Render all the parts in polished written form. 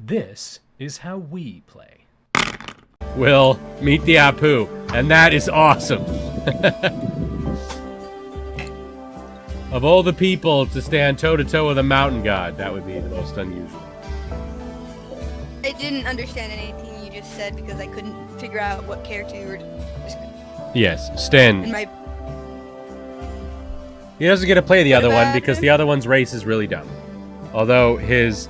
This is how we play. Will meet the Apu, and that is awesome. Of all the people to stand toe-to-toe with a mountain god, that would be the most unusual. I didn't understand anything you just said because I couldn't figure out what character you were Yes, Sten. in my... He doesn't get to play the What other one about because him? the other one's race is really dumb. Although his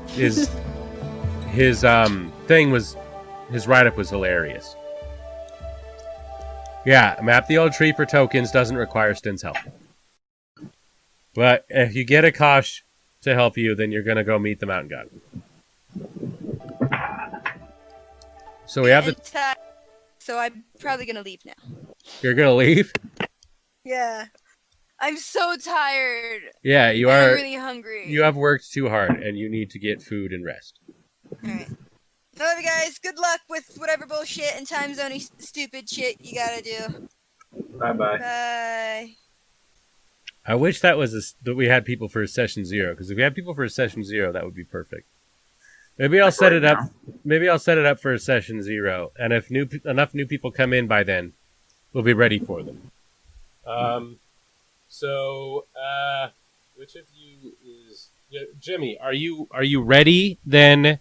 thing was, his write-up was hilarious. Yeah, map the old tree for tokens doesn't require Sten's help. But if you get Akash to help you, then you're gonna go meet the mountain god. So we have the. So I'm probably gonna leave now. You're gonna leave? Yeah. I'm so tired. Yeah, you I'm are. really hungry. You have worked too hard, and you need to get food and rest. Alright. I love you guys. Good luck with whatever bullshit and time zone stupid shit you gotta do. Bye-bye. Bye. I wish that that we had people for session 0, because if we had people for session 0, that would be perfect. Maybe I'll set it up. Maybe I'll set it up for session 0, and if enough new people come in by then, we'll be ready for them. So, which of you is Jimmy? Are you ready then?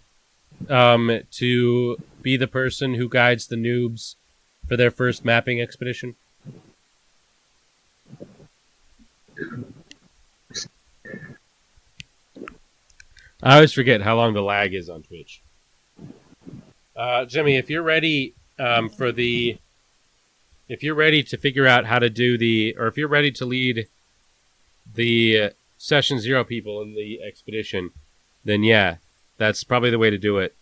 To be the person who guides the noobs for their first mapping expedition? I always forget how long the lag is on Twitch. Jimmy, if you're ready if you're ready to figure out how to do or if you're ready to lead the session 0 people in the expedition, then yeah, that's probably the way to do it.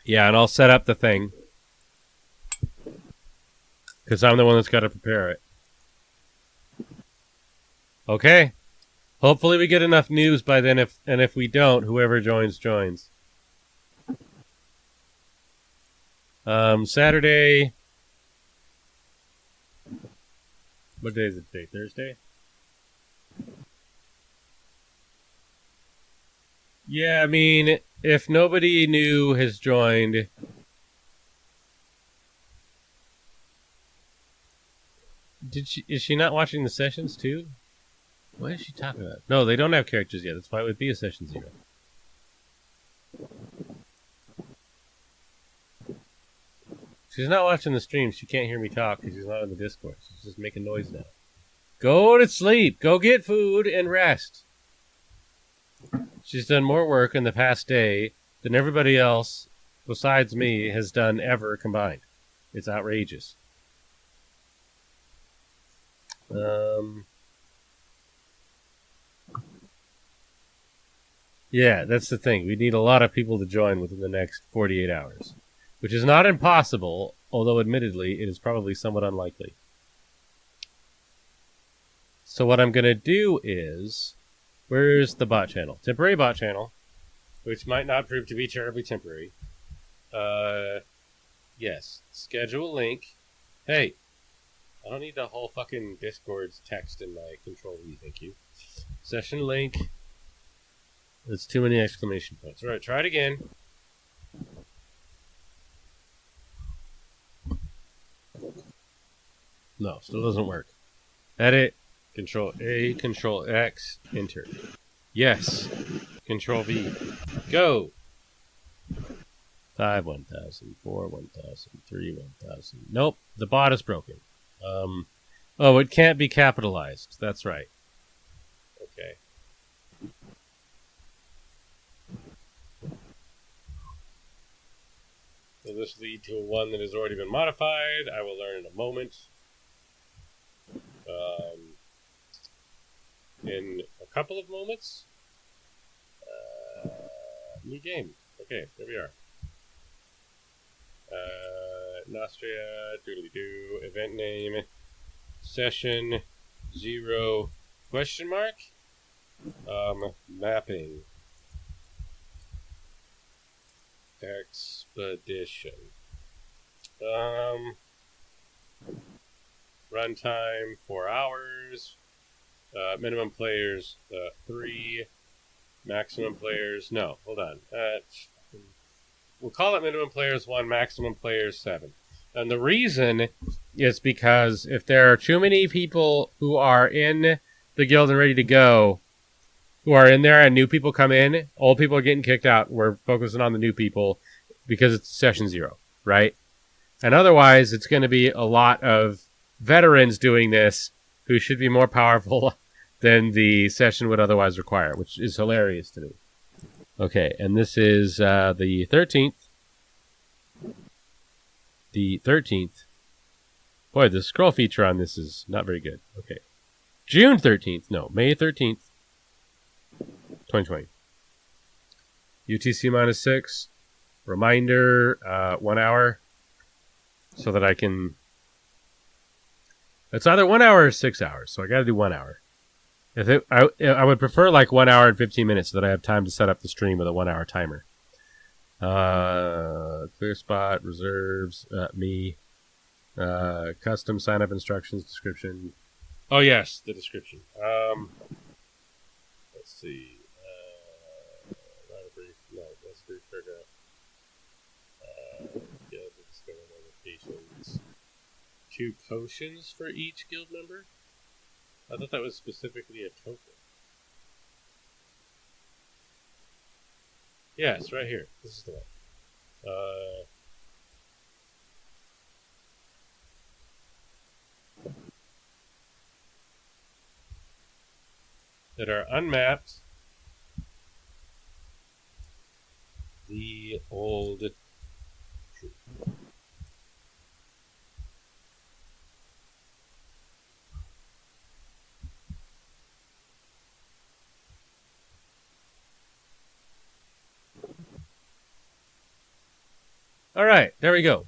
Yeah, and I'll set up the thing. Because I'm the one that's got to prepare it. Okay. Hopefully we get enough news by then, and if we don't, whoever joins, joins. Saturday... What day is it today? Thursday? Yeah, I mean, if nobody new has joined... Is she not watching the sessions too? What is she talking about? No, they don't have characters yet. That's why it would be a session 0. She's not watching the stream. She can't hear me talk because she's not on the Discord. She's just making noise now. Go to sleep. Go get food and rest. She's done more work in the past day than everybody else besides me has done ever combined. It's outrageous. Yeah, that's the thing. We need a lot of people to join within the next 48 hours. Which is not impossible, although admittedly it is probably somewhat unlikely. So what I'm going to do is... Where's the bot channel? Temporary bot channel. Which might not prove to be terribly temporary. Yes. Schedule link. Hey! I don't need the whole fucking Discord's text in my control V, thank you. Session link. That's too many exclamation points. Alright, try it again. No, still doesn't work. Edit. Control A, Control X, Enter. Yes. Control V. Go! 5, 1,000, 4, 1,000, 3, 1,000. Nope, the bot is broken. Oh, it can't be capitalized. That's right. Okay. Will this lead to one that has already been modified? I will learn in a moment. In a couple of moments. New game. Okay, there we are. Nostria, doodly-doo, event name, session 0, question mark, mapping, expedition, runtime 4 hours, minimum players 3, Maximum players. No, hold on. We'll call it minimum players 1, maximum players 7. And the reason is because if there are too many people who are in the guild and ready to go, who are in there and new people come in, old people are getting kicked out. We're focusing on the new people because it's session 0, right? And otherwise, it's going to be a lot of veterans doing this who should be more powerful than the session would otherwise require, which is hilarious to me. Okay, and this is the 13th. The 13th. Boy, the scroll feature on this is not very good. Okay. June 13th. No, May 13th. 2020. UTC -6. Reminder, 1 hour. So that I can... It's either 1 hour or 6 hours, so I gotta do 1 hour. I would prefer like 1 hour and 15 minutes so that I have time to set up the stream with a 1 hour timer. Clear spot, reserves, me, custom sign up instructions, description. Oh yes, the description. Let's see. Write a brief. No, that's a brief paragraph. Guild to discover more locations. 2 potions for each guild member. I thought that was specifically a token. Yes, right here. This is the one. That are unmapped. The old troop. All right, there we go.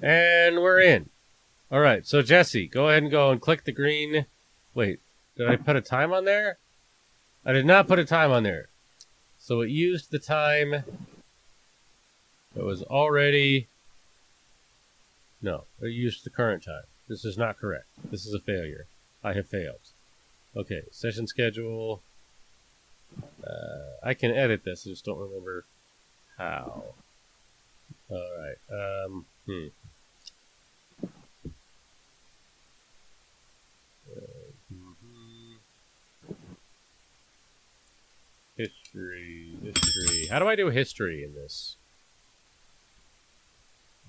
And we're in. All right, so Jesse, go ahead and go and click the green. Wait, did I put a time on there? I did not put a time on there. So it used the time that was already... No, it used the current time. This is not correct. This is a failure. I have failed. Okay, session schedule... I can edit this, I just don't remember how. Alright, History. How do I do history in this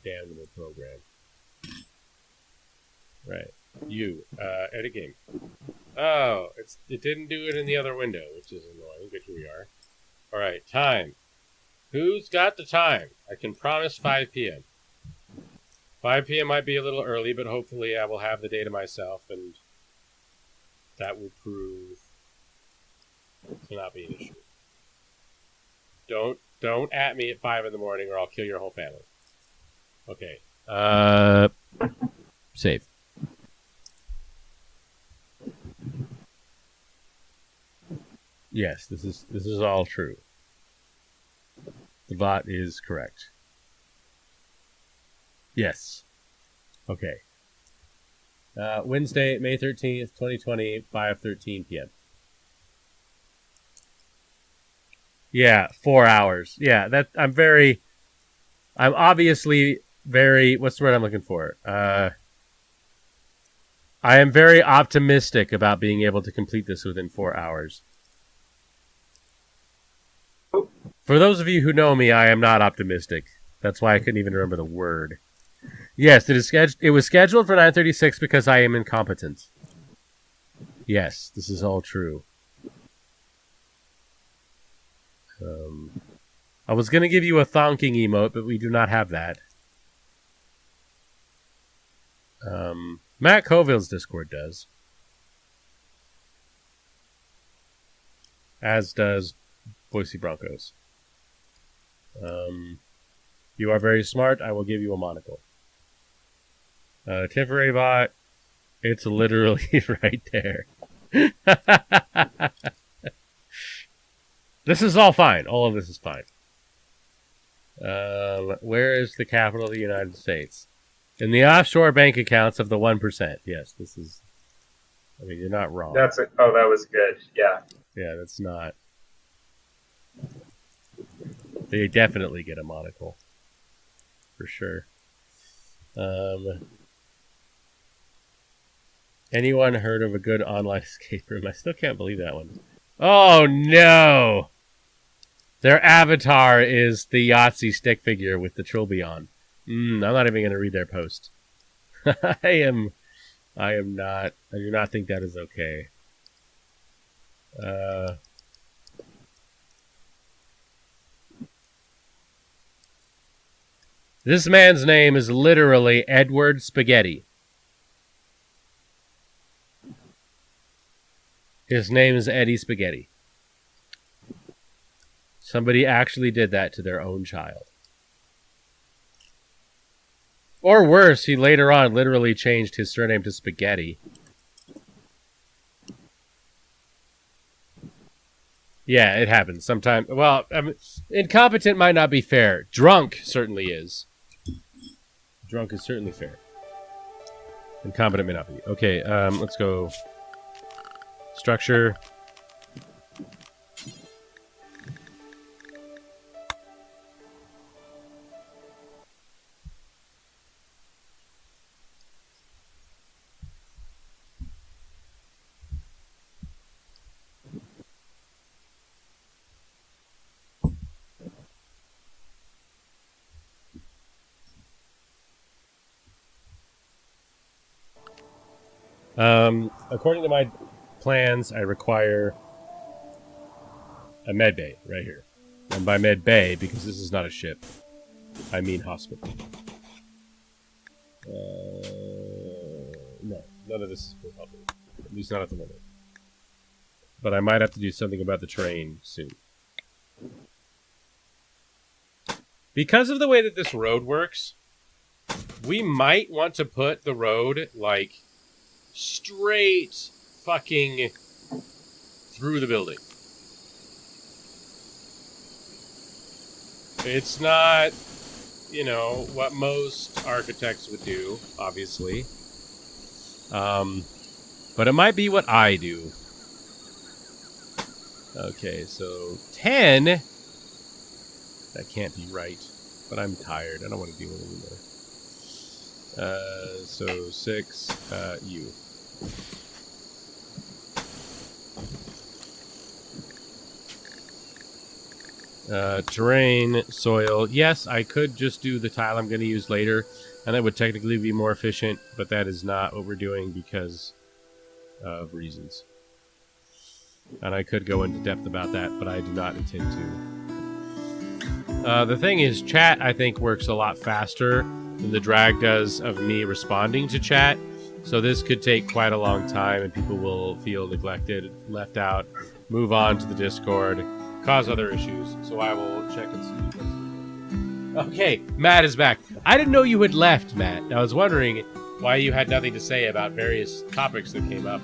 damnable program? Right. Edit game. Oh, it didn't do it in the other window, which is annoying, but here we are. Alright, time. Who's got the time? I can promise 5 p.m. 5 p.m. might be a little early, but hopefully I will have the data myself, and that will prove to not be an issue. Don't at me at 5 in the morning or I'll kill your whole family. Okay. Save. Yes, this is all true. The bot is correct. Yes. Okay. Wednesday, May 13th, 2020, 5:13 p.m. Yeah, 4 hours. Yeah, I'm obviously very, what's the word I'm looking for? I am very optimistic about being able to complete this within 4 hours. For those of you who know me, I am not optimistic. That's why I couldn't even remember the word. Yes, it was scheduled for 9:36 because I am incompetent. Yes, this is all true. I was going to give you a thonking emote, but we do not have that. Matt Coville's Discord does. As does Boise Broncos. You are very smart. I will give you a monocle. Temporary bot. It's literally right there. This is all fine. All of this is fine. Where is the capital of the United States? In the offshore bank accounts of the 1%. Yes, this is I mean, you're not wrong. That was good. Yeah. Yeah, that's not. They definitely get a monocle. For sure. Anyone heard of a good online escape room? I still can't believe that one. Oh, no! Their avatar is the Yahtzee stick figure with the trilby on. I'm not even going to read their post. I am not. I do not think that is okay. This man's name is literally Edward Spaghetti. His name is Eddie Spaghetti. Somebody actually did that to their own child. Or worse, he later on literally changed his surname to Spaghetti. Yeah, it happens sometimes. Well, I mean, incompetent might not be fair. Drunk certainly is. Drunk is certainly fair. Incompetent may not be. Okay, let's go. Structure. According to my plans, I require a med bay right here. And by med bay, because this is not a ship, I mean hospital. No, none of this will help me. At least not at the moment. But I might have to do something about the terrain soon. Because of the way that this road works, we might want to put the road, like, straight fucking through the building. It's not, you know, what most architects would do, obviously. But it might be what I do. Okay, so 10. That can't be right. But I'm tired. I don't want to deal with it anymore. So 6, U. Terrain, soil. Yes, I could just do the tile I'm going to use later, and that would technically be more efficient, but that is not what we're doing because of reasons. And I could go into depth about that, but I do not intend to. The thing is, chat, I think, works a lot faster than the drag does of me responding to chat. So this could take quite a long time, and people will feel neglected, left out, move on to the Discord, cause other issues. So I will check and see. Okay, Matt is back. I didn't know you had left, Matt. I was wondering why you had nothing to say about various topics that came up.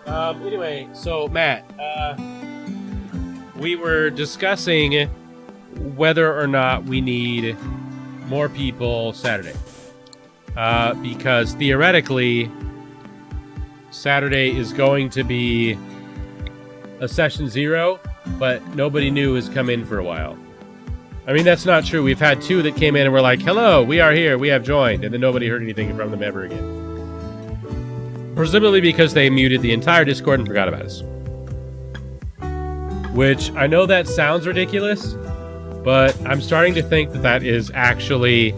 Anyway, so Matt, we were discussing whether or not we need more people Saturday. Because theoretically, Saturday is going to be a session 0, but nobody new has come in for a while. I mean, that's not true. We've had 2 that came in and were like, hello, we are here, we have joined, and then nobody heard anything from them ever again. Presumably because they muted the entire Discord and forgot about us. Which, I know that sounds ridiculous, but I'm starting to think that that is actually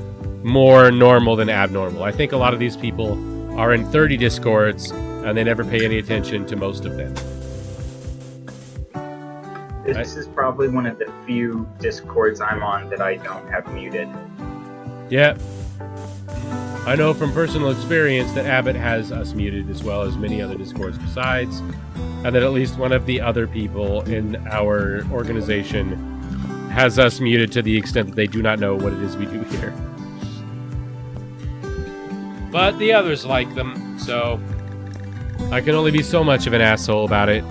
more normal than abnormal. I think a lot of these people are in 30 Discords, and they never pay any attention to most of them. This is probably one of the few Discords I'm on that I don't have muted. Yeah. I know from personal experience that Abbott has us muted as well as many other Discords besides, and that at least one of the other people in our organization has us muted to the extent that they do not know what it is we do here. But the others like them, so I can only be so much of an asshole about it.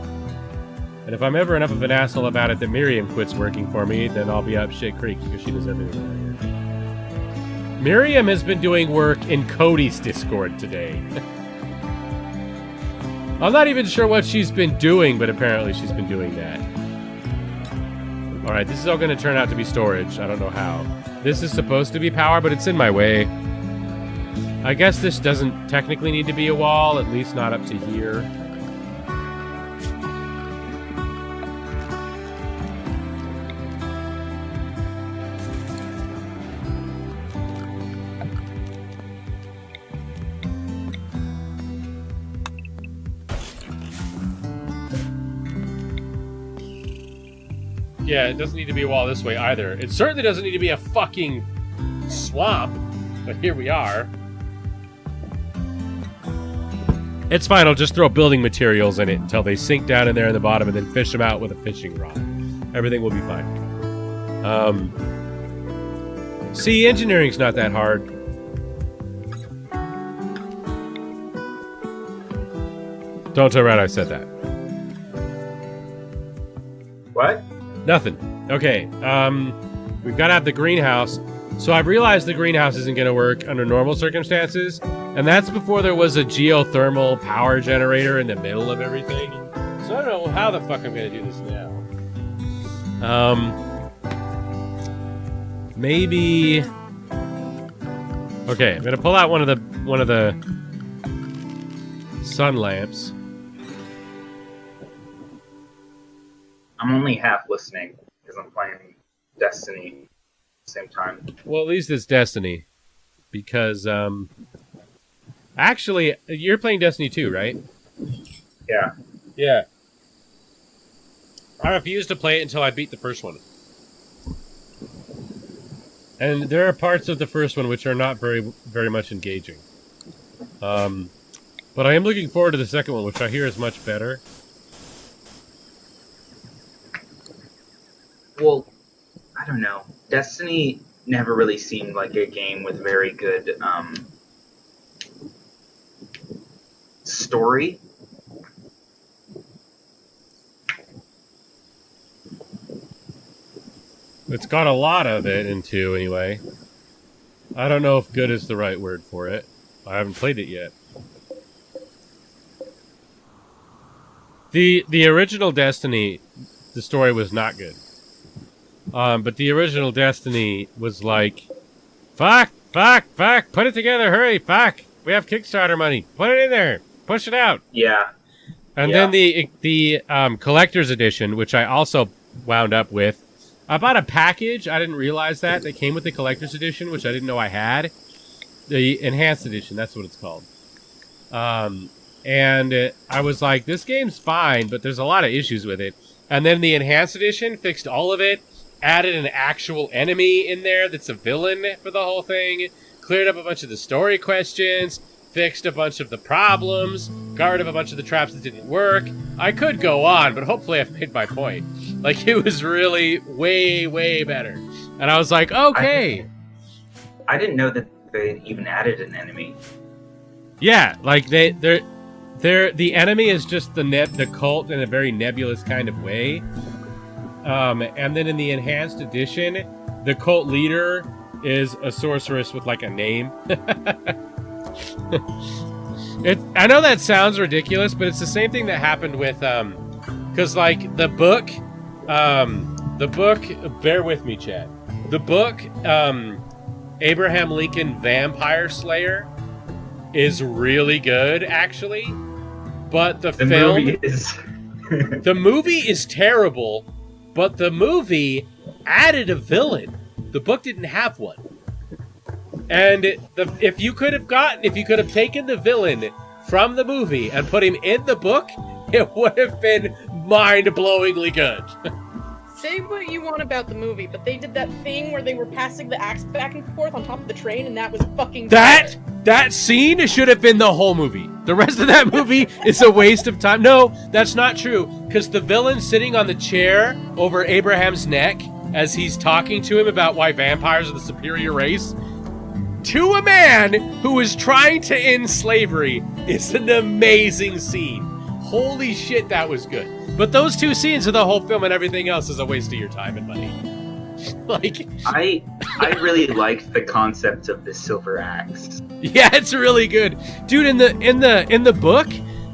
And if I'm ever enough of an asshole about it that Miriam quits working for me, then I'll be up shit creek because she does everything around here. Miriam has been doing work in Cody's Discord today. I'm not even sure what she's been doing, but apparently she's been doing that. Alright, this is all going to turn out to be storage. I don't know how. This is supposed to be power, but it's in my way. I guess this doesn't technically need to be a wall, at least not up to here. Yeah, it doesn't need to be a wall this way either. It certainly doesn't need to be a fucking swamp. But here we are. It's fine, I'll just throw building materials in it until they sink down in there in the bottom and then fish them out with a fishing rod. Everything will be fine. See, engineering's not that hard. Don't tell Red I said that. What? Nothing. Okay, we've got to have the greenhouse. So I've realized the greenhouse isn't going to work under normal circumstances, and that's before there was a geothermal power generator in the middle of everything. So I don't know how the fuck I'm going to do this now. Maybe. Okay, I'm going to pull out one of the sun lamps. I'm only half listening because I'm playing Destiny at the same time. Well, at least it's Destiny. Because, actually, you're playing Destiny 2, right? Yeah. Yeah. I refused to play it until I beat the first one. And there are parts of the first one which are not very much engaging. But I am looking forward to the second one, which I hear is much better. Well, I don't know. Destiny never really seemed like a game with very good story. It's got a lot of it in 2, anyway. I don't know if good is the right word for it. I haven't played it yet. The original Destiny, the story was not good. But the original Destiny was like, fuck, put it together, hurry, fuck. We have Kickstarter money. Put it in there. Push it out. Yeah. And then the collector's edition, which I also wound up with. I bought a package. I didn't realize that came with the collector's edition, which I didn't know I had. The enhanced edition, that's what it's called. And I was like, this game's fine, but there's a lot of issues with it. And then the enhanced edition fixed all of it, added an actual enemy in there that's a villain for the whole thing, cleared up a bunch of the story questions, fixed a bunch of the problems, got rid of a bunch of the traps that didn't work. I could go on, but hopefully I've made my point. Like, it was really way, way better. And I was like, okay. I didn't know that they even added an enemy. Yeah, like the enemy is just the cult in a very nebulous kind of way. And then in the enhanced edition, the cult leader is a sorceress with like a name. I know that sounds ridiculous, but it's the same thing that happened with because like the book, bear with me, Chad. The book, Abraham Lincoln Vampire Slayer, is really good, actually. But the film, movie is the movie is terrible. But the movie added a villain. The book didn't have one. And if you could have taken the villain from the movie and put him in the book, it would have been mind-blowingly good. Say what you want about the movie, but they did that thing where they were passing the axe back and forth on top of the train, and that was fucking bad. That scene should have been the whole movie. The rest of that movie is a waste of time. No, that's not true. Because the villain sitting on the chair over Abraham's neck as he's talking to him about why vampires are the superior race, to a man who is trying to end slavery, is an amazing scene. Holy shit, that was good. But those two scenes of the whole film and everything else is a waste of your time and money. Like, I really liked the concept of the silver axe. Yeah, it's really good, dude. In the book,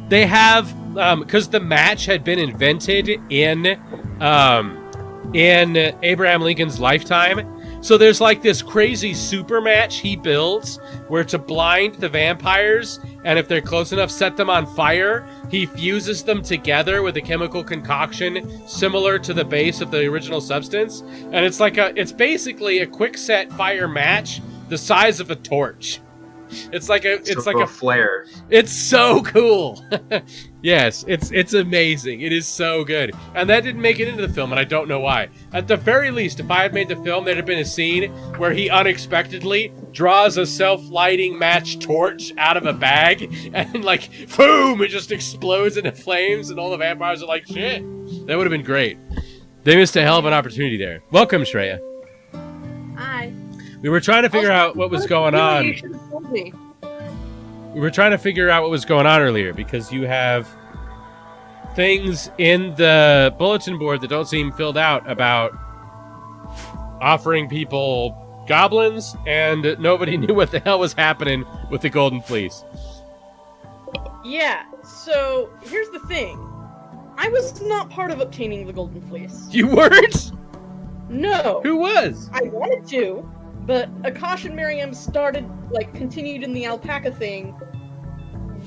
they have because the match had been invented in Abraham Lincoln's lifetime. So there's like this crazy super match he builds where to blind the vampires, and if they're close enough, set them on fire. He fuses them together with a chemical concoction similar to the base of the original substance, and it's basically a quick set fire match the size of a torch. It's like a flare. It's so cool. Yes, it's amazing. It is so good. And that didn't make it into the film, and I don't know why. At the very least, if I had made the film, there'd have been a scene where he unexpectedly draws a self-lighting match torch out of a bag, and like, boom, it just explodes into flames, and all the vampires are like, shit. That would have been great. They missed a hell of an opportunity there. Welcome, Shreya. Hi. We were trying to figure out what was going on. We were trying to figure out what was going on earlier because you have things in the bulletin board that don't seem filled out about offering people goblins, and nobody knew what the hell was happening with the Golden Fleece. Yeah, so here's the thing. I was not part of obtaining the Golden Fleece. You weren't? No. Who was? I wanted to, but Akash and Miriam continued in the alpaca thing,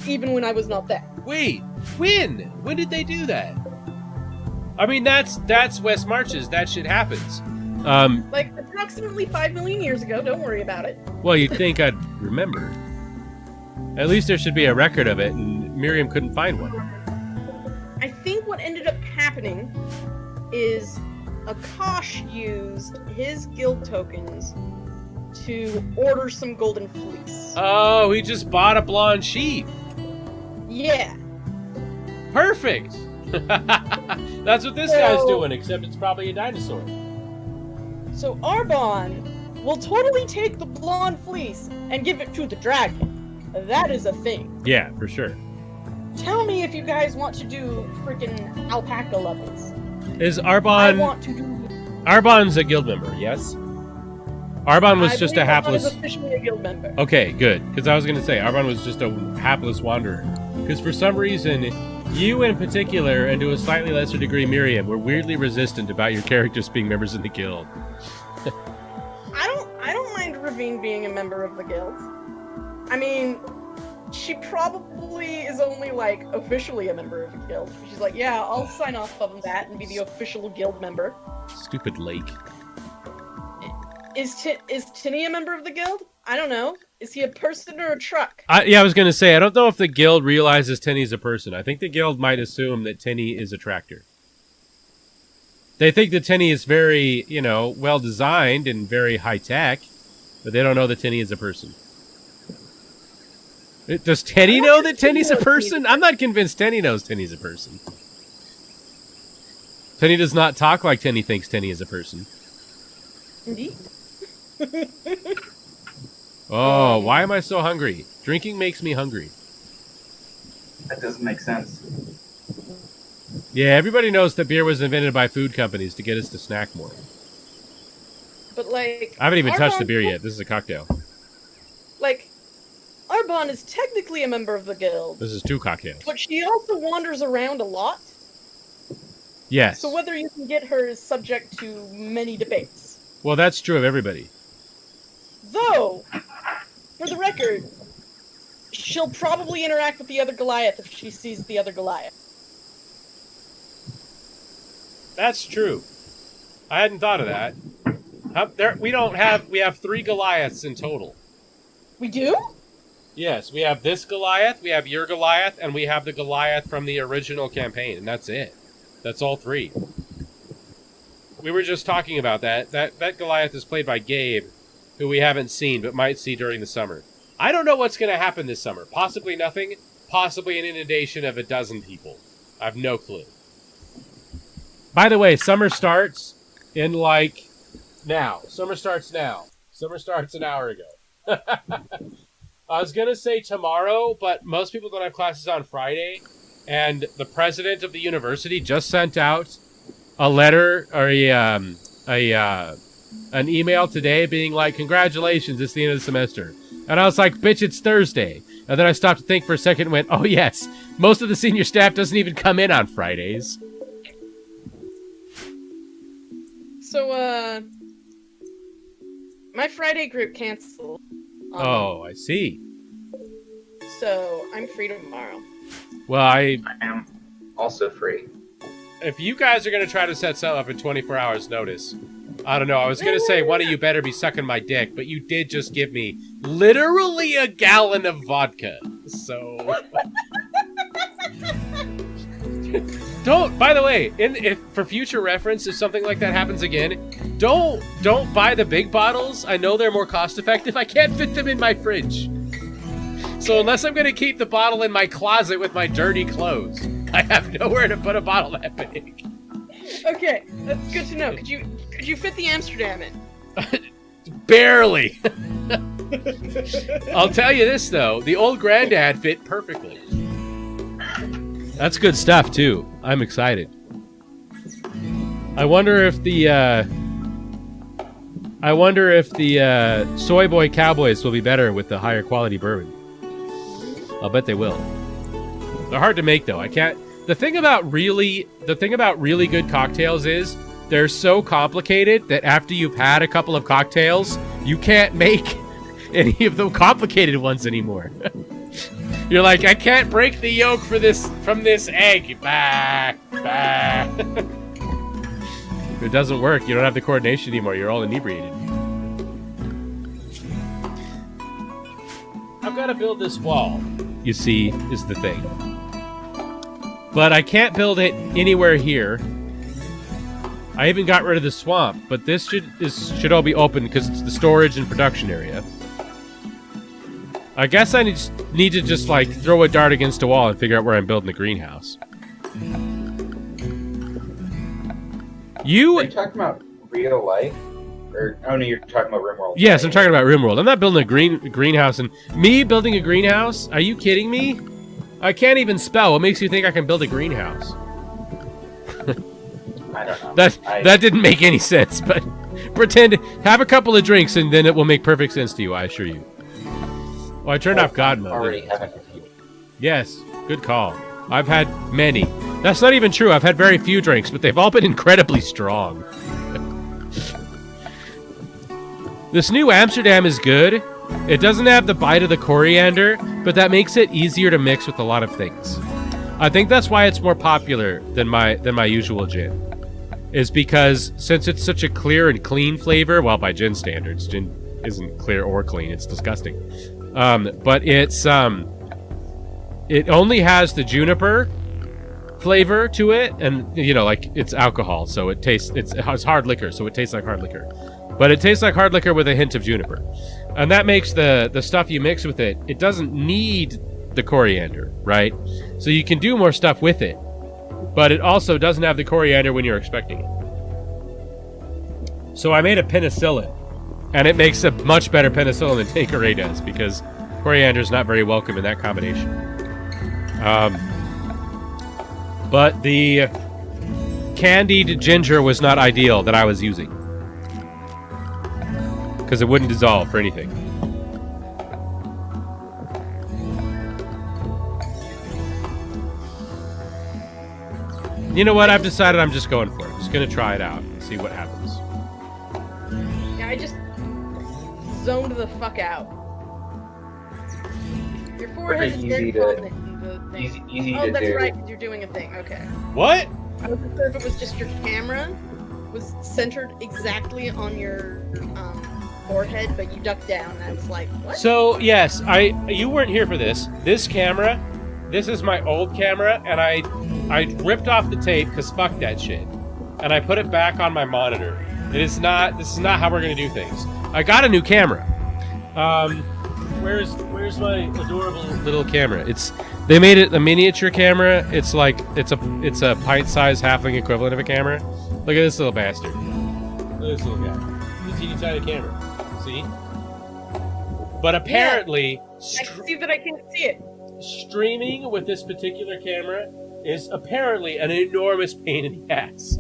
even when I was not there. Wait, when? When did they do that? I mean, that's West Marches. That shit happens. Approximately 5 million years ago. Don't worry about it. Well, you'd think I'd remember. At least there should be a record of it, and Miriam couldn't find one. I think what ended up happening is Akash used his guild tokens to order some Golden Fleece. Oh, he just bought a blonde sheep. Yeah. Perfect. That's what this guy's doing, except it's probably a dinosaur. So Arbon will totally take the blonde fleece and give it to the dragon. That is a thing. Yeah, for sure. Tell me if you guys want to do freaking alpaca levels. Is I Arbon... want to do... Arbon's a guild member, yes? Arbon was just a hapless... Arbon is officially a guild member. Okay, good. Because I was going to say, Arbon was just a hapless wanderer. Because for some reason, you in particular, and to a slightly lesser degree Miriam, were weirdly resistant about your characters being members of the guild. I don't mind Ravine being a member of the guild. I mean, she probably is only, officially a member of the guild. She's like, yeah, I'll sign off on that and be the official guild member. Stupid lake. Is Tinny a member of the guild? I don't know. Is he a person or a truck? I was going to say, I don't know if the guild realizes Tenny's a person. I think the guild might assume that Tenny is a tractor. They think that Tenny is very, well-designed and very high-tech, but they don't know that Tenny is a person. Does Tenny know that Tenny's a person? I'm not convinced Tenny knows Tenny's a person. Tenny does not talk like Tenny thinks Tenny is a person. Indeed. Oh, why am I so hungry? Drinking makes me hungry. That doesn't make sense. Yeah, everybody knows that beer was invented by food companies to get us to snack more. But I haven't even touched the beer yet. This is a cocktail. Arbon is technically a member of the guild. This is 2 cocktails. But she also wanders around a lot. Yes. So whether you can get her is subject to many debates. Well, that's true of everybody. Though, for the record, she'll probably interact with the other Goliath if she sees the other Goliath. That's true. I hadn't thought of that. We have 3 Goliaths in total. We do? Yes, we have this Goliath, we have your Goliath, and we have the Goliath from the original campaign, and that's it. That's all 3. We were just talking about that. That Goliath is played by Gabe, who we haven't seen, but might see during the summer. I don't know what's going to happen this summer. Possibly nothing. Possibly an inundation of 12 people. I have no clue. By the way, summer starts in, now. Summer starts now. Summer starts an hour ago. I was going to say tomorrow, but most people don't have classes on Friday, and the president of the university just sent out a letter, or an email today being like, congratulations, it's the end of the semester. And I was like, bitch, it's Thursday. And then I stopped to think for a second and went, oh yes, most of the senior staff doesn't even come in on Fridays. So, my Friday group canceled. Oh, I see. So, I'm free tomorrow. Well, I am also free. if you guys are going to try to set something up in 24 hours notice, I don't know. I was going to say one of you better be sucking my dick, but you did just give me literally a gallon of vodka. So... Don't, by the way, if for future reference, if something like that happens again, don't buy the big bottles. I know they're more cost effective. I can't fit them in my fridge. So unless I'm going to keep the bottle in my closet with my dirty clothes, I have nowhere to put a bottle that big. Okay, that's good to know. Could you fit the Amsterdam in? Barely. I'll tell you this though, the old granddad fit perfectly. That's good stuff too. I'm excited. I wonder if the Soy Boy Cowboys will be better with the higher quality bourbon. I'll bet they will. They're hard to make though. I can't. The thing about really good cocktails is they're so complicated that after you've had a couple of cocktails, you can't make any of the complicated ones anymore. You're like, I can't break the yolk from this egg. Bah, bah. If it doesn't work, you don't have the coordination anymore. You're all inebriated. I've got to build this wall, you see, is the thing. But I can't build it anywhere here. I even got rid of the swamp, but this should all be open because it's the storage and production area. I guess I need to just, like, throw a dart against a wall and figure out where I'm building the greenhouse. Are you talking about real life? Or, oh no, you're talking about Rimwrold. Yes, I'm talking about Rimwrold. I'm not building a greenhouse. And me building a greenhouse? Are you kidding me? I can't even spell. What makes you think I can build a greenhouse? I don't know. That didn't make any sense, but have a couple of drinks and then it will make perfect sense to you, I assure you. Oh, I turned off God mode. Already haven't. Yes, good call. I've had many. That's not even true. I've had very few drinks, but they've all been incredibly strong. This new Amsterdam is good. It doesn't have the bite of the coriander, but that makes it easier to mix with a lot of things. I think that's why it's more popular than my usual gin. Is because since it's such a clear and clean flavor, well, by gin standards, gin isn't clear or clean. It's disgusting. But it's it only has the juniper flavor to it, and you know, like it's alcohol, so it's hard liquor, so it tastes like hard liquor. But it tastes like hard liquor with a hint of juniper, and that makes the stuff you mix with it. It doesn't need the coriander, right? So you can do more stuff with it, but it also doesn't have the coriander when you're expecting it. So I made a penicillin. And it makes a much better penicillin than Tanqueray does, because coriander is not very welcome in that combination. But the candied ginger was not ideal that I was using, because it wouldn't dissolve for anything. You know what? I've decided I'm just going for it. I'm just going to try it out and see what happens. Yeah, I just zoned the fuck out. Your forehead is very prominent in the thing. Easy oh, to that's do. right, because you're doing a thing. Okay. What? I wasn't sure if it was just your camera was centered exactly on your forehead, but you ducked down, and I was like, what? So, yes, you weren't here for this. This camera, this is my old camera, and I ripped off the tape, because fuck that shit. And I put it back on my monitor. This is not how we're going to do things. I got a new camera. Where's my adorable little camera? They made it a miniature camera. It's a pint-sized halfling equivalent of a camera. Look at this little bastard. Look at this little guy. It's a teeny tiny camera. See? But apparently, I can see that I can't see it. streaming with this particular camera is apparently an enormous pain in the ass.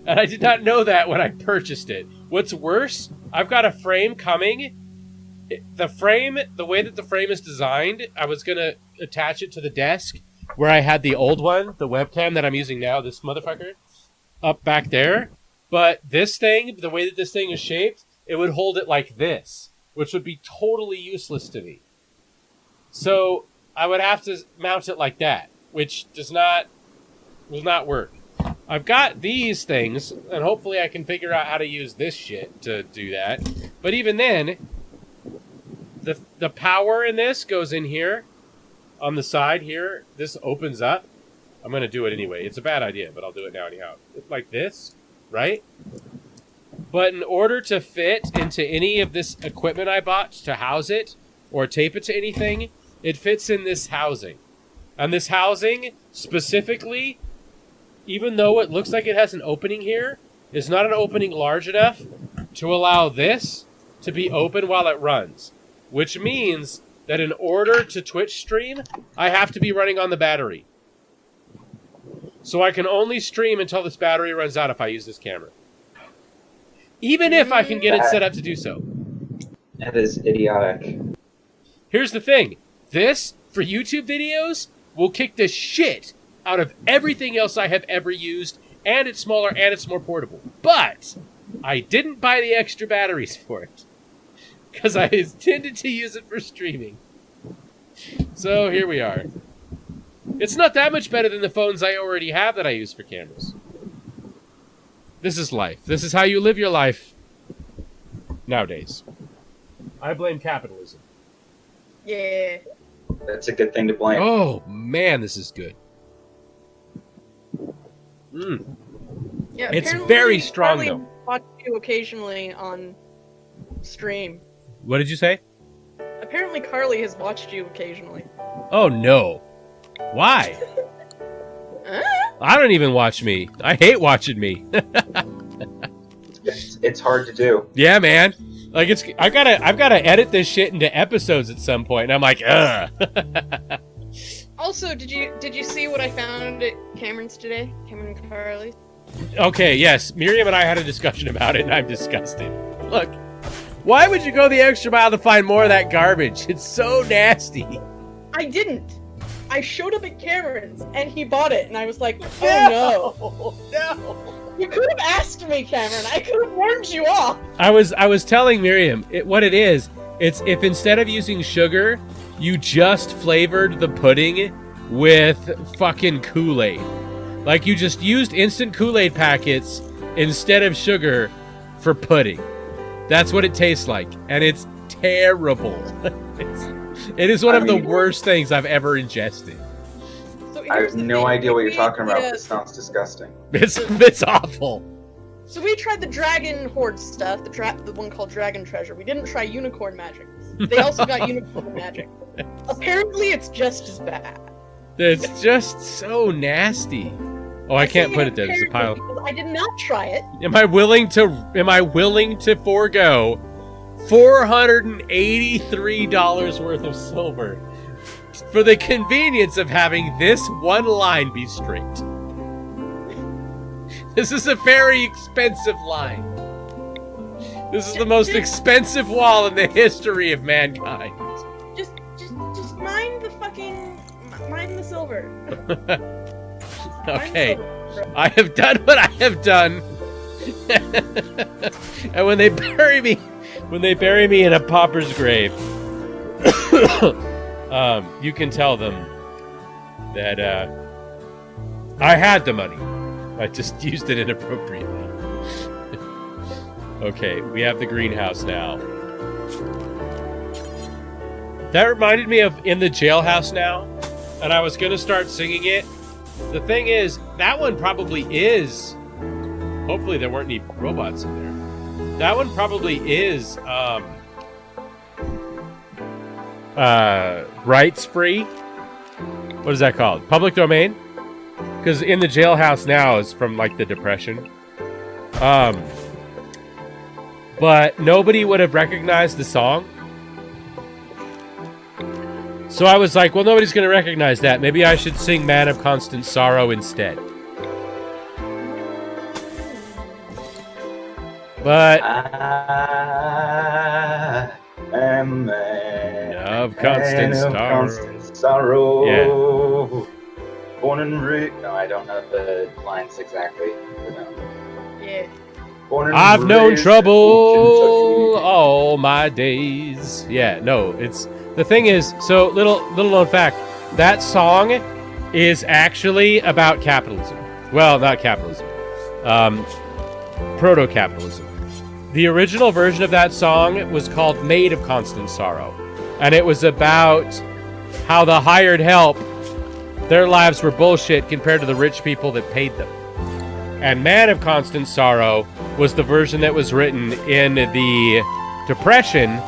And I did not know that when I purchased it. What's worse, I've got a frame coming. The frame, the way that the frame is designed, I was going to attach it to the desk where I had the old one, the webcam that I'm using now, this motherfucker, up back there. But this thing, the way that this thing is shaped, it would hold it like this, which would be totally useless to me. So I would have to mount it like that, which will not work. I've got these things, and hopefully I can figure out how to use this shit to do that. But even then, the power in this goes in here, on the side here. This opens up. I'm going to do it anyway. It's a bad idea, but I'll do it now anyhow. Like this, right? But in order to fit into any of this equipment I bought to house it, or tape it to anything, it fits in this housing. And this housing, specifically, even though it looks like it has an opening here, is not an opening large enough to allow this to be open while it runs. Which means that in order to Twitch stream, I have to be running on the battery. So I can only stream until this battery runs out if I use this camera. Even if I can get it set up to do so. That is idiotic. Here's the thing. This, for YouTube videos, will kick the shit out of everything else I have ever used, and it's smaller and it's more portable. But I didn't buy the extra batteries for it, because I intended to use it for streaming. So here we are. It's not that much better than the phones I already have that I use for cameras. This is life. This is how you live your life nowadays. I blame capitalism. Yeah. That's a good thing to blame. Oh, man, this is good. Mm. Yeah. It's apparently very strong, Carly though. watch you occasionally on stream. What did you say? Apparently Carly has watched you occasionally. Oh, no. Why? I don't even watch me. I hate watching me. It's hard to do. Yeah, man. Like I've gotta edit this shit into episodes at some point, and I'm like, ugh. Also, did you see what I found at Cameron's today? Cameron and Carly? Okay, yes. Miriam and I had a discussion about it, and I'm disgusted. Look, why would you go the extra mile to find more of that garbage? It's so nasty. I didn't. I showed up at Cameron's, and he bought it, and I was like, oh no. No. You could have asked me, Cameron. I could have warned you off. I was telling Miriam what it is. It's if instead of using sugar, you just flavored the pudding with fucking Kool-Aid. Like you just used instant Kool-Aid packets instead of sugar for pudding. That's what it tastes like, and it's terrible. It is one of the worst things I've ever ingested. So I here's have the no thing. idea what you're We- talking about. yeah, This sounds disgusting. It's awful. So we tried the Dragon Horde stuff, the one called Dragon Treasure. We didn't try Unicorn Magic. They also got Unicorn Magic. Apparently, it's just as bad. It's just so nasty. Oh, I can't put it there. There's a pile. Because I did not try it. Am I willing to forego $483 worth of silver for the convenience of having this one line be straight? This is a very expensive line. This is the most expensive wall in the history of mankind. Just mind the silver. Okay, I have done what I have done. And when they bury me in a pauper's grave, you can tell them that I had the money. I just used it inappropriately. Okay, we have the greenhouse now. That reminded me of In the Jailhouse Now, and I was going to start singing it. The thing is, that one probably is... Hopefully there weren't any robots in there. That one probably is rights free. What is that called? Public domain? Because In the Jailhouse Now is from like the Depression. But nobody would have recognized the song. So I was like, well, nobody's going to recognize that. Maybe I should sing Man of Constant Sorrow instead. But I am a man of constant of sorrow. constant sorrow. Born and raised. No, I don't know the lines exactly. But no. Yeah. Born and I've known raised in trouble old Kentucky. all my days. Yeah, no, it's the thing is, so little known fact, that song is actually about capitalism. Well, not capitalism. Proto-capitalism. The original version of that song was called Maid of Constant Sorrow. And it was about how the hired help, their lives were bullshit compared to the rich people that paid them. And Man of Constant Sorrow was the version that was written in the Depression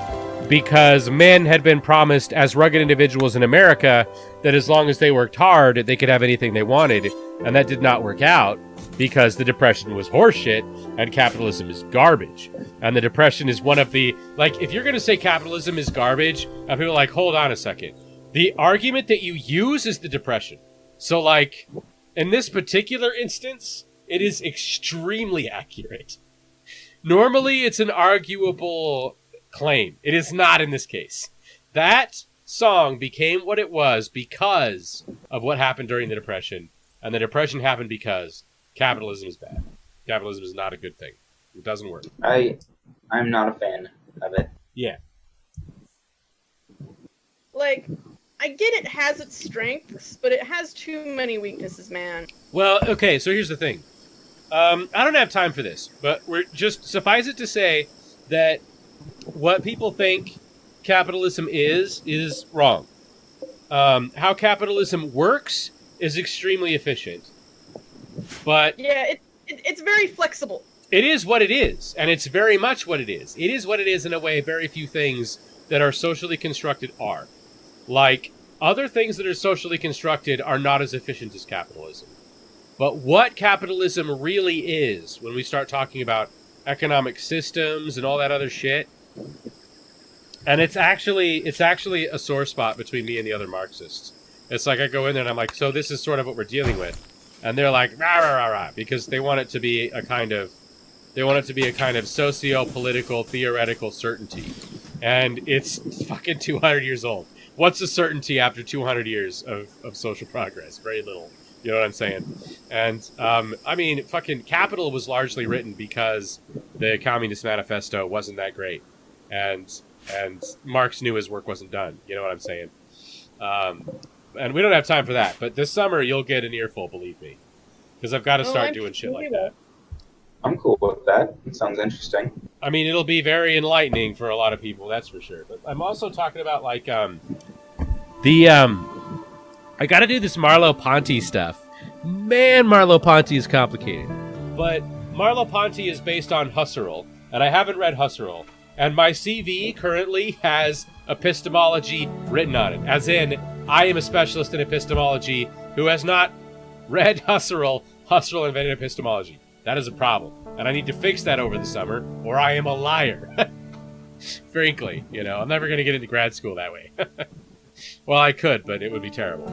because men had been promised as rugged individuals in America that as long as they worked hard, they could have anything they wanted. And that did not work out because the Depression was horseshit and capitalism is garbage. And the Depression is one of the, like, if you're going to say capitalism is garbage, and people are like, hold on a second. The argument that you use is the Depression. So, like, in this particular instance, it is extremely accurate. Normally, it's an arguable claim. It is not in this case. That song became what it was because of what happened during the Depression. And the Depression happened because capitalism is bad. Capitalism is not a good thing. It doesn't work. I'm not a fan of it. Yeah. Like, I get it has its strengths, but it has too many weaknesses, man. Well, okay, so here's the thing. I don't have time for this, but we're just suffice it to say that what people think capitalism is wrong. How capitalism works is extremely efficient, but Yeah, it's very flexible. it is what it is, and it's very much what it is. It is what it is in a way very few things that are socially constructed are. Like, other things that are socially constructed are not as efficient as capitalism. But what capitalism really is, when we start talking about economic systems and all that other shit, and it's actually a sore spot between me and the other Marxists. It's like I go in there and I'm like, so this is sort of what we're dealing with. And they're like, rah, rah, rah, rah, because they want it to be a kind of socio-political, theoretical certainty. And it's fucking 200 years old. What's a certainty after 200 years of social progress? Very little. You know what I'm saying? And, I mean, fucking Capital was largely written because the Communist Manifesto wasn't that great. And Marx knew his work wasn't done. You know what I'm saying? And we don't have time for that. But this summer, you'll get an earful, believe me. Because I've got to start doing shit like that. I'm cool with that. It sounds interesting. I mean, it'll be very enlightening for a lot of people, that's for sure. But I'm also talking about, like, I gotta do this Merleau-Ponty stuff. Man, Merleau-Ponty is complicated. But Merleau-Ponty is based on Husserl, and I haven't read Husserl. And my CV currently has epistemology written on it. As in, I am a specialist in epistemology who has not read Husserl. Husserl invented epistemology. That is a problem. And I need to fix that over the summer, or I am a liar. Frankly, you know, I'm never going to get into grad school that way. Well, I could, but it would be terrible.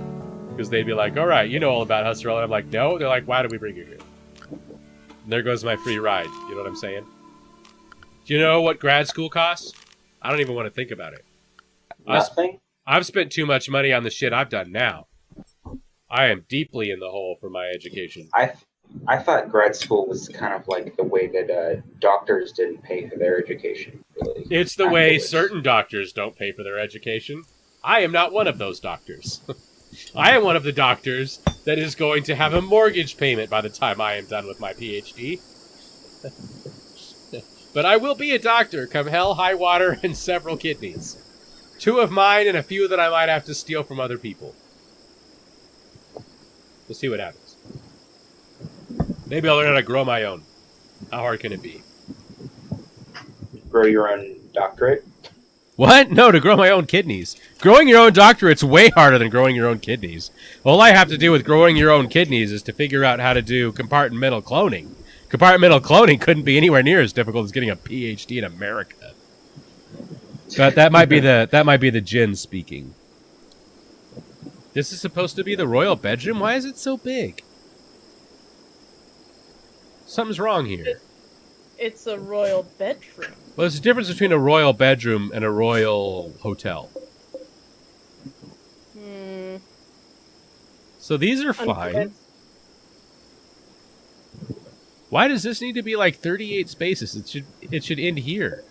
Because they'd be like, all right, you know all about Husserl. And I'm like, no. They're like, why did we bring you here? And there goes my free ride. You know what I'm saying? Do you know what grad school costs? I don't even want to think about it. Nothing? I've spent too much money on the shit I've done now. I am deeply in the hole for my education. I thought grad school was kind of like the way that doctors didn't pay for their education. Really. It's the way certain doctors don't pay for their education. I am not one of those doctors. I am one of the doctors that is going to have a mortgage payment by the time I am done with my PhD. But I will be a doctor, come hell, high water, and several kidneys. 2 of mine and a few that I might have to steal from other people. We'll see what happens. Maybe I'll learn how to grow my own. How hard can it be? Grow your own doctorate? What? No, to grow my own kidneys. Growing your own doctorate's way harder than growing your own kidneys. All I have to do with growing your own kidneys is to figure out how to do compartmental cloning. Compartmental cloning couldn't be anywhere near as difficult as getting a PhD in America. But that might be the Jinn speaking. This is supposed to be the royal bedroom? Why is it so big? Something's wrong here. it's a royal bedroom. Well, there's a difference between a royal bedroom and a royal hotel. So these are fine. Why does this need to be like 38 spaces? It should end here.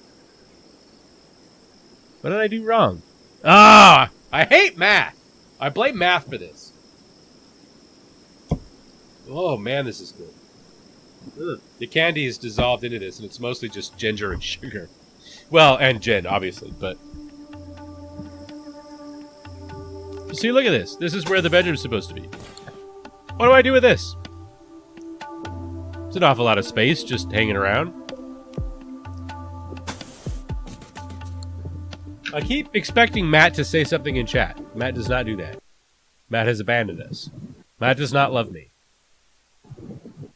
What did I do wrong? Ah! I hate math! I blame math for this. Oh man, this is good. Ugh. The candy is dissolved into this, and it's mostly just ginger and sugar. Well, and gin, obviously, but... See, look at this. This is where the bedroom's supposed to be. What do I do with this? It's an awful lot of space just hanging around. I keep expecting Matt to say something in chat. Matt does not do that. Matt has abandoned us. Matt does not love me.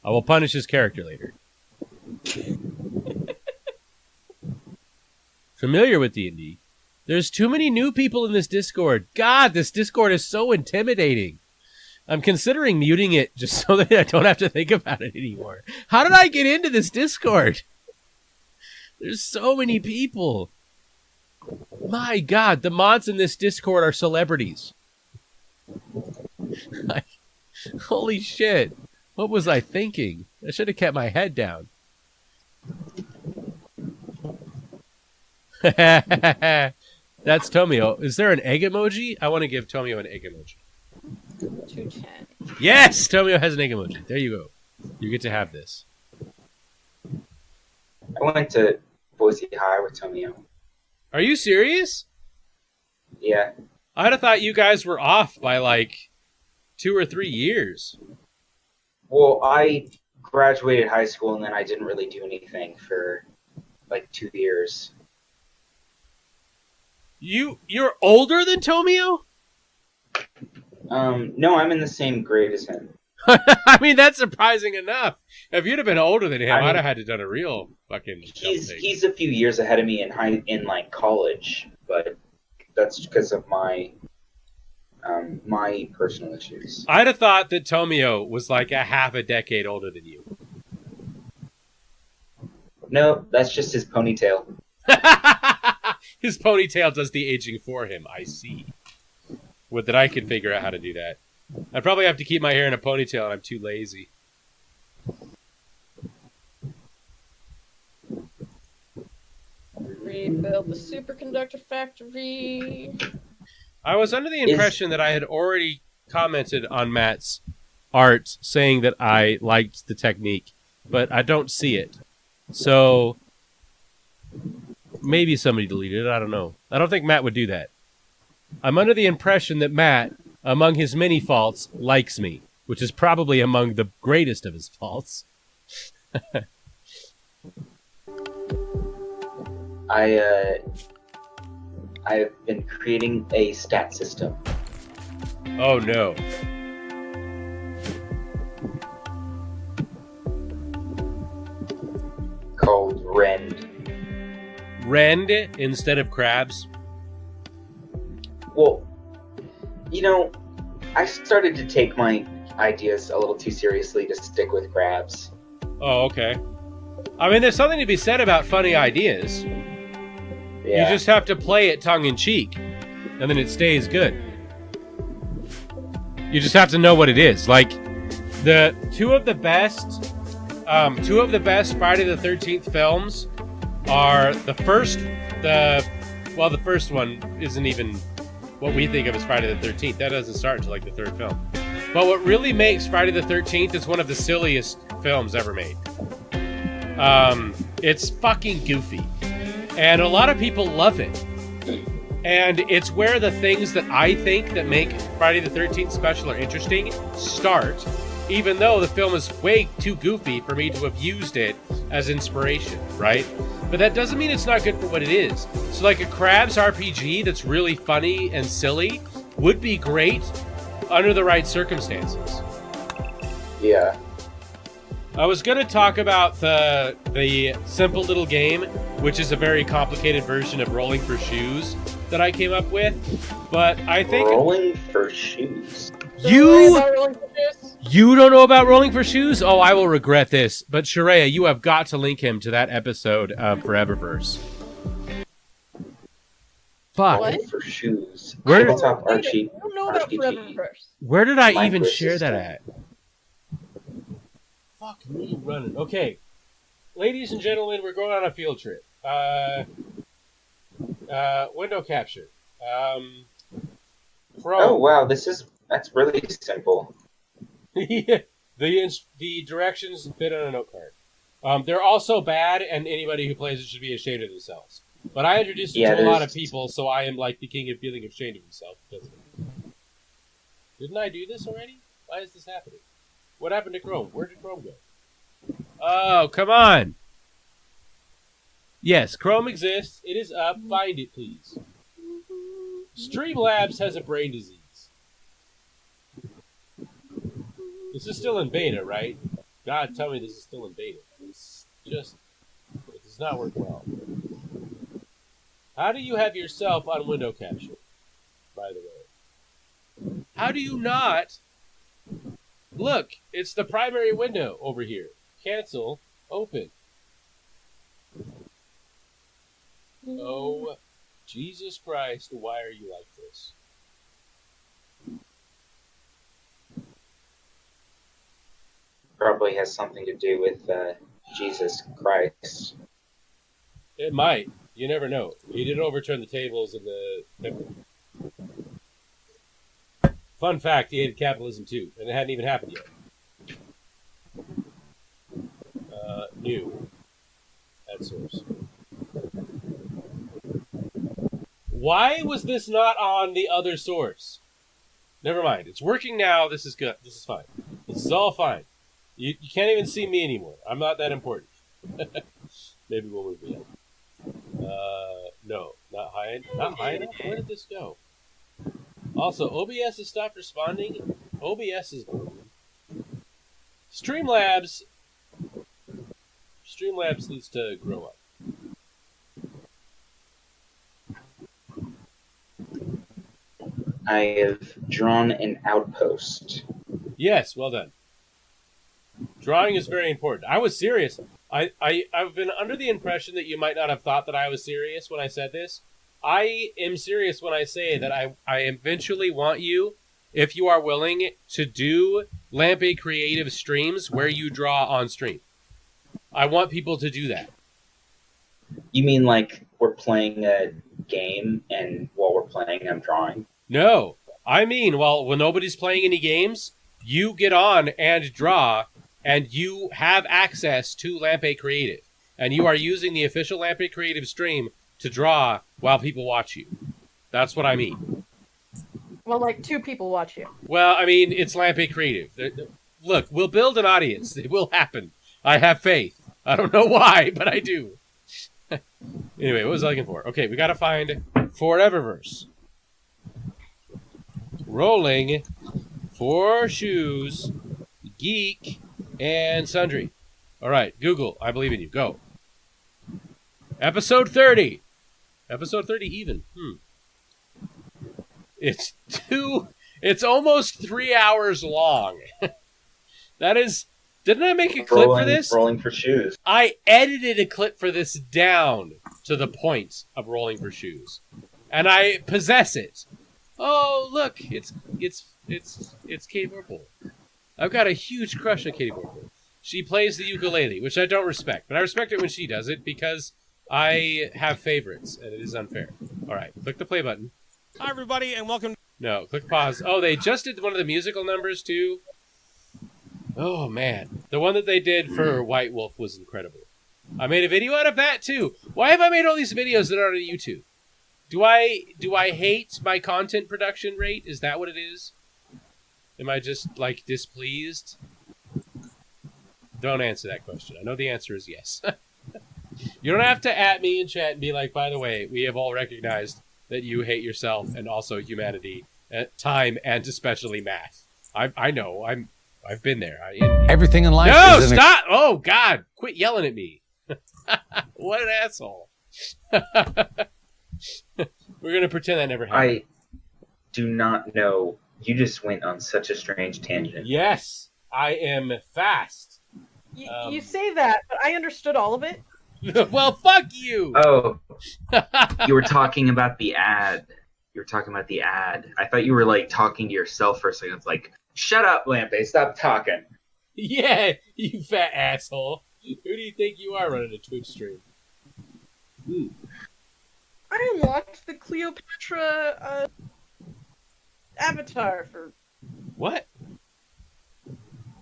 I will punish his character later. Familiar with D&D? There's too many new people in this Discord. God, this Discord is so intimidating. I'm considering muting it just so that I don't have to think about it anymore. How did I get into this Discord? There's so many people. My God, the mods in this Discord are celebrities. Holy shit. What was I thinking? I should have kept my head down. That's Tomio. Is there an egg emoji? I want to give Tomio an egg emoji. 210. Yes! Tomio has an egg emoji. There you go. You get to have this. I went to Boise High with Tomio. Are you serious? Yeah. I'd have thought you guys were off by like 2 or 3 years. Well, I graduated high school and then I didn't really do anything for like 2 years. You're older than Tomio? No, I'm in the same grade as him. I mean, that's surprising enough. If you'd have been older than him, I mean, I'd have had to done a real fucking jump thing. He's a few years ahead of me in like college, but that's because of my my personal issues. I'd have thought that Tomio was like a half a decade older than you. No, that's just his ponytail. His ponytail does the aging for him. I see. Would that I could figure out how to do that. I'd probably have to keep my hair in a ponytail, and I'm too lazy. Rebuild the superconductor factory. I was under the impression that I had already commented on Matt's art, saying that I liked the technique, but I don't see it. So maybe somebody deleted it. I don't know. I don't think Matt would do that. I'm under the impression that Matt, among his many faults, likes me, which is probably among the greatest of his faults. I've been creating a stat system. Oh no. Called Rend. Rend instead of crabs? Well, you know, I started to take my ideas a little too seriously to stick with crabs. Oh, okay. I mean, there's something to be said about funny ideas. Yeah. You just have to play it tongue-in-cheek, and then it stays good. You just have to know what it is. Like, the two of the best Friday the 13th films are the first one isn't even what we think of as Friday the 13th. That doesn't start until like the third film. But what really makes Friday the 13th is one of the silliest films ever made. It's fucking goofy. And a lot of people love it. And it's where the things that I think that make Friday the 13th special or interesting start, even though the film is way too goofy for me to have used it as inspiration, right? But that doesn't mean it's not good for what it is. So like a Crabs RPG that's really funny and silly would be great under the right circumstances. Yeah. I was going to talk about the simple little game, which is a very complicated version of Rolling for Shoes, that I came up with, but I think Rolling for shoes. you Rolling for shoes? you don't know about rolling for shoes. Oh, I will regret this. But Sharia, you have got to link him to that episode of Foreververse. Fuck. What? Rolling for shoes. Where- Tabletop I Archie. don't know about RPG. Foreververse. Where did I Mine even versus share that Stone. at? Fuck me running. Okay. Ladies and gentlemen, we're going on a field trip. Window capture. Oh wow, that's really simple. the directions fit on a note card. They're also bad, and anybody who plays it should be ashamed of themselves. But I introduced it Yeah, to a lot there's- of people, so I am like the king of feeling ashamed of himself. Didn't I do this already? Why is this happening? What happened to Chrome? Where did Chrome go? Oh, come on! Yes, Chrome exists. It is up. Find it, please. Streamlabs has a brain disease. This is still in beta, right? God, tell me this is still in beta. It's just... It does not work well. How do you have yourself on window capture, by the way? How do you not... Look, it's the primary window over here. Cancel. Open. Oh, Jesus Christ, why are you like this? Probably has something to do with Jesus Christ. It might. You never know. He did overturn the tables in the temple. Fun fact, he hated capitalism too, and it hadn't even happened yet. New. At source. Why was this not on the other source? Never mind. It's working now. This is good. This is fine. This is all fine. You can't even see me anymore. I'm not that important. Maybe we'll move me up. No. Not high, not high enough? Where did this go? Also, OBS has stopped responding. OBS is broken. Streamlabs needs to grow up. I have drawn an outpost. Yes, well done. Drawing is very important. I was serious. I've been under the impression that you might not have thought that I was serious when I said this. I am serious when I say that I eventually want you, if you are willing, to do Lampe Creative streams where you draw on stream. I want people to do that. You mean like we're playing a game and while we're playing I'm drawing? No, I mean, when nobody's playing any games, you get on and draw, and you have access to Lampe Creative, and you are using the official Lampe Creative stream to draw while people watch you. That's what I mean. Well, like 2 people watch you. Well, I mean, it's Lampe Creative. Look, we'll build an audience. It will happen. I have faith. I don't know why, but I do. Anyway, what was I looking for? Okay, we gotta find Foreververse. Rolling for shoes, geek, and sundry. All right, Google, I believe in you. Go. Episode 30. Episode 30 even. It's almost 3 hours long. That is... Didn't I make a clip for this? Rolling for shoes. I edited a clip for this down to the point of rolling for shoes. And I possess it. Oh, look, it's Katie Vorpal. I've got a huge crush on Katie Vorpal. She plays the ukulele, which I don't respect, but I respect it when she does it because I have favorites, and it is unfair. All right, click the play button. Hi, everybody, and welcome. No, click pause. Oh, they just did one of the musical numbers, too. Oh, man. The one that they did for White Wolf was incredible. I made a video out of that, too. Why have I made all these videos that aren't on YouTube? Do I hate my content production rate? Is that what it is? Am I just, like, displeased? Don't answer that question. I know the answer is yes. You don't have to at me in chat and be like, by the way, we have all recognized that you hate yourself and also humanity, time, and especially math. I know. I've been there. Everything in life. No, is stop! Oh God! Quit yelling at me. What an asshole! We're going to pretend that never happened. I do not know. You just went on such a strange tangent. Yes, I am fast. You say that, but I understood all of it. Well, fuck you! Oh, you were talking about the ad. I thought you were like talking to yourself for a second. It's like, shut up, Lampe, stop talking. Yeah, you fat asshole. Who do you think you are running a Twitch stream? I unlocked the Cleopatra avatar for. What?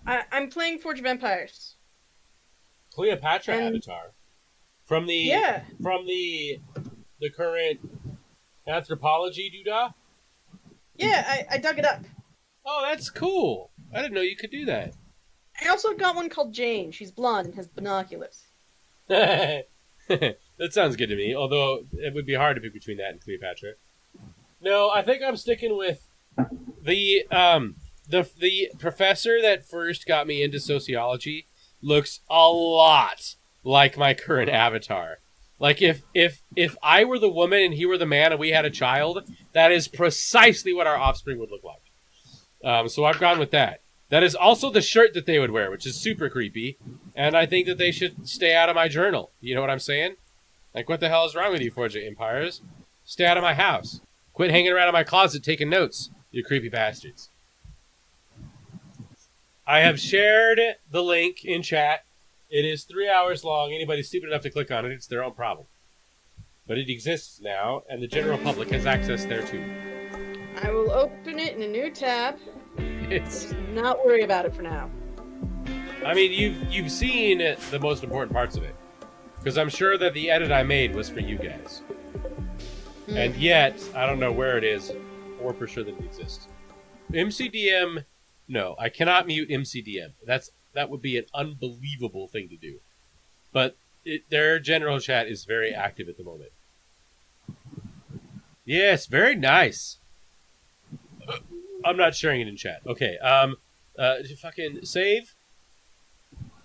I'm playing Forge of Empires. Cleopatra avatar? From the current anthropology doodah? Yeah, I dug it up. Oh, that's cool. I didn't know you could do that. I also got one called Jane. She's blonde and has binoculars. That sounds good to me, although it would be hard to pick between that and Cleopatra. No, I think I'm sticking with the professor that first got me into sociology looks a lot like my current avatar. Like if I were the woman and he were the man and we had a child, that is precisely what our offspring would look like. So I've gone with that. That is also the shirt that they would wear, which is super creepy. And I think that they should stay out of my journal. You know what I'm saying? Like, what the hell is wrong with you, Forge of Empires? Stay out of my house. Quit hanging around in my closet taking notes, you creepy bastards. I have shared the link in chat. It is 3 hours long. Anybody stupid enough to click on it, it's their own problem. But it exists now, and the general public has access there too. I will open it in a new tab. It's. Not worry about it for now. I mean, you've seen the most important parts of it, because I'm sure that the edit I made was for you guys. And yet, I don't know where it is, or for sure that it exists. MCDM, no, I cannot mute MCDM. That would be an unbelievable thing to do. But their general chat is very active at the moment. Yes, very nice. I'm not sharing it in chat. Okay, fucking save.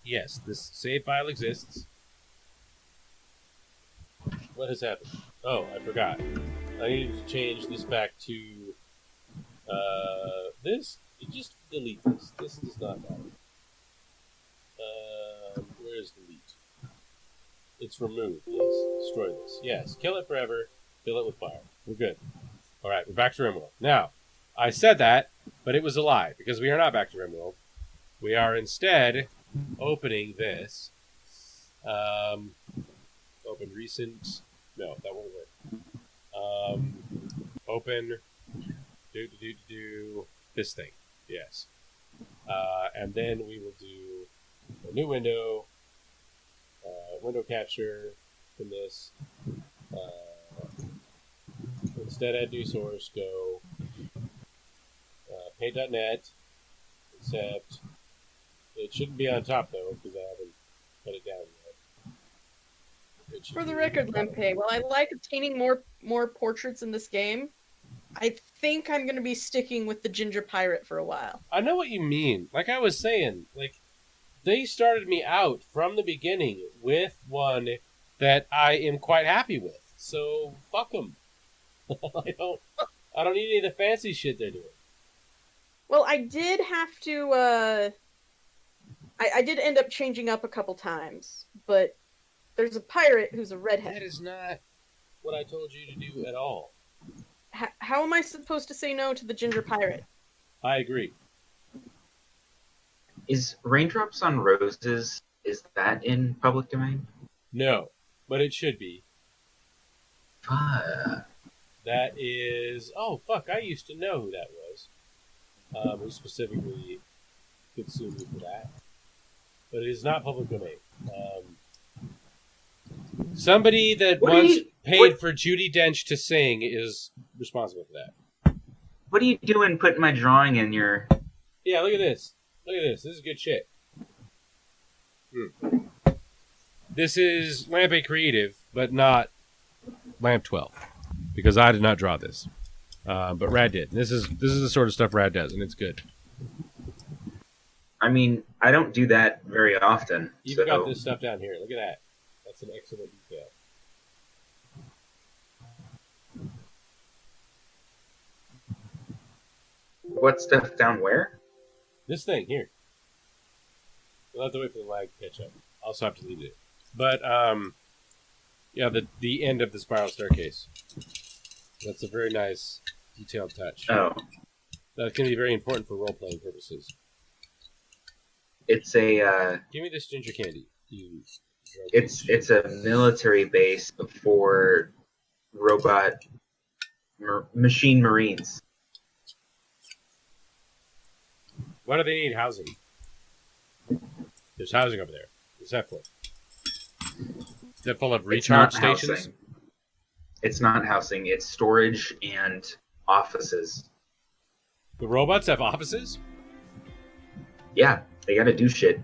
Yes, this save file exists. What has happened? Oh, I forgot. I need to change this back to this. Just delete this. This does not matter. Where's delete? It's removed. Yes. Destroy this. Yes. Kill it forever. Fill it with fire. We're good. All right. We're back to Rimwrold. Now, I said that, but it was a lie because we are not back to Rimwrold. We are instead opening this. Open recent. No, that won't work. Open. Do this thing. Yes. And then we will do a new window. Window capture from this. Instead, add new source. Go. Paint.net. Except it shouldn't be on top though because I haven't put it down yet. For the record, Lempe, while I like obtaining more portraits in this game, I think I'm going to be sticking with the Ginger Pirate for a while. I know what you mean. Like I was saying, like they started me out from the beginning with one that I am quite happy with. So fuck them. I don't need any of the fancy shit they're doing. Well, I did have to. I did end up changing up a couple times, but there's a pirate who's a redhead. That is not what I told you to do at all. How am I supposed to say no to the Ginger Pirate? I agree. Is Raindrops on Roses, is that in public domain? No, but it should be. Fuck. That is... Oh, fuck, I used to know who that was. Who specifically could sue me for that. But it is not public domain. Somebody that once paid for Judi Dench to sing is responsible for that. What are you doing putting my drawing in your... Yeah, look at this. Look at this. This is good shit. This is Lamp Creative, but not Lamp 12. Because I did not draw this. But Rad did. This is the sort of stuff Rad does, and it's good. I mean, I don't do that very often. You've got this stuff down here. Look at that. That's an excellent detail. What stuff down where? This thing here. We'll have to wait for the lag to catch up. Also have to leave it. But yeah, the end of the spiral staircase. That's a very nice detailed touch. Oh, That's going to be very important for role playing purposes. it's a Give me this ginger candy. it's a military base for robot machine marines. Why do they need housing? There's housing over there. What's that for? Is that full of It's recharge not stations? housing. It's not housing. It's storage and offices. The robots have offices? Yeah, they gotta do shit.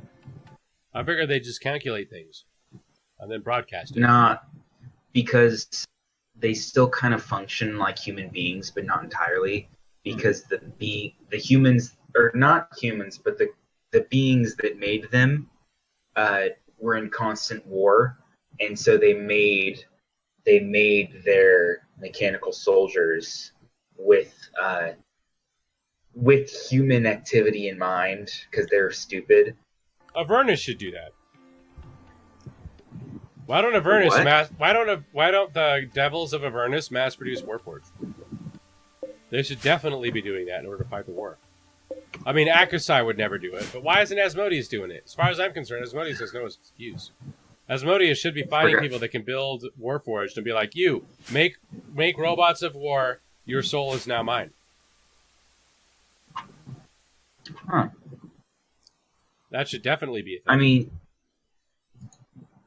I figured they just calculate things and then broadcast it. Not because they still kind of function like human beings, but not entirely. Because the humans, or not humans, but the beings that made them were in constant war, and so they made their mechanical soldiers with human activity in mind because they're stupid. Avernus should do that. Why don't Avernus What? why don't the devils of Avernus mass produce Warforged? They should definitely be doing that in order to fight the war. I mean, Akusai would never do it, but why isn't Asmodeus doing it? As far as I'm concerned, Asmodeus has no excuse. Asmodeus should be finding people that can build Warforged and be like, you, make robots of war, your soul is now mine. Huh. That should definitely be a thing. I mean,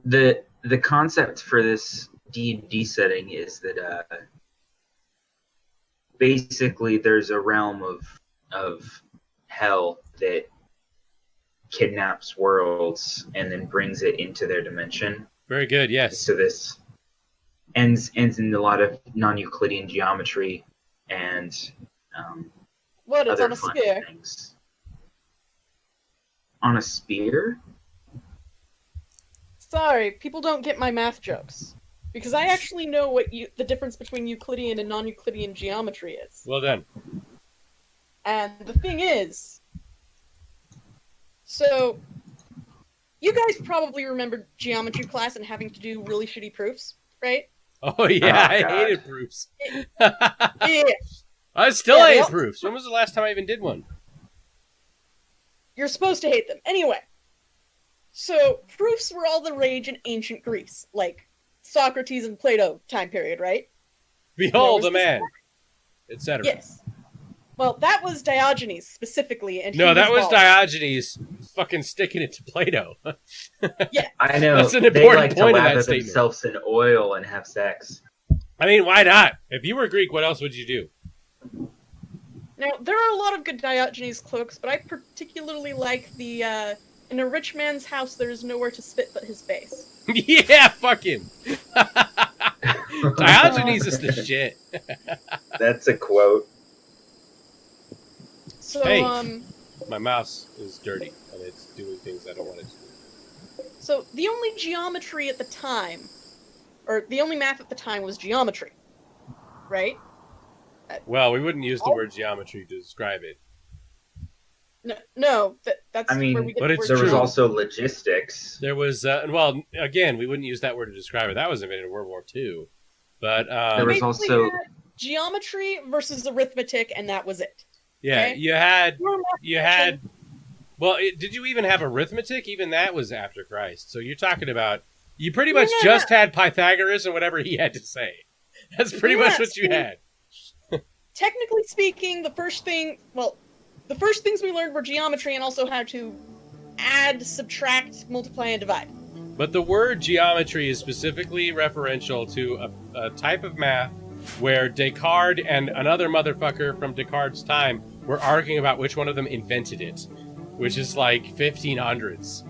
the concept for this D&D setting is that basically there's a realm of hell that kidnaps worlds and then brings it into their dimension. Very good, yes. So this ends in a lot of non-Euclidean geometry and What? It's other on a fun spear. things. On a spear? Sorry, people don't get my math jokes. Because I actually know what the difference between Euclidean and non-Euclidean geometry is. Well done. And the thing is, so you guys probably remember geometry class and having to do really shitty proofs, right? Oh yeah, Oh, I God. hated proofs. Yeah. I still Yeah, they hate all- proofs. When was the last time I even did one? You're supposed to hate them. Anyway, so proofs were all the rage in ancient Greece, like Socrates and Plato time period, right? Behold There a was this man, etc. Yes. Well, that was Diogenes specifically, and No, he that was bald. Diogenes fucking sticking it to Plato. I know. That's an they important like to point in lather that statement. themselves in oil and have sex. I mean, why not? If you were Greek, what else would you do? Now, there are a lot of good Diogenes cloaks, but I particularly like the, in a rich man's house there is nowhere to spit but his face. Yeah, fuck him. Diogenes is the shit. That's a quote. So, Hey. My mouse is dirty, and it's doing things I don't want it to do. so the only geometry at the time, or the only math at the time was geometry, right? Well, we wouldn't use the word geometry to describe it. No, that's I mean, where we get but the it's word There was true. also logistics. There was, well, again, we wouldn't use that word to describe it. That was invented in World War II. But, There was Basically also- had geometry versus arithmetic, and that was it. yeah, Okay. you had, well, did you even have arithmetic? Even that was after Christ. So you're talking about, you pretty much No. just had Pythagoras and whatever he had to say. That's pretty much what you had. Technically speaking, the first things we learned were geometry and also how to add, subtract, multiply, and divide. But the word geometry is specifically referential to a type of math where Descartes and another motherfucker from Descartes' time were arguing about which one of them invented it, which is like 1500s.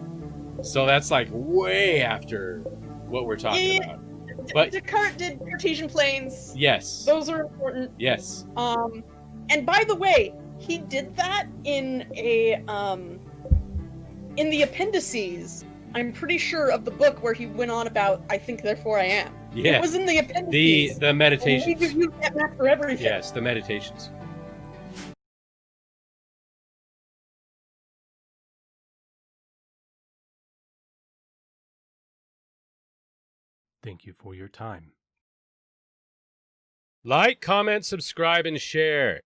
So that's like way after what we're talking Yeah. about. But Descartes did Cartesian planes. yes, Those are important. yes. And by the way, he did that in the appendices. I'm pretty sure of the book where he went on about I think therefore I am. It Yeah, was in the appendices. the And he meditations. used that math for everything. Yes, the meditations. Thank you for your time. Like, comment, subscribe, and share.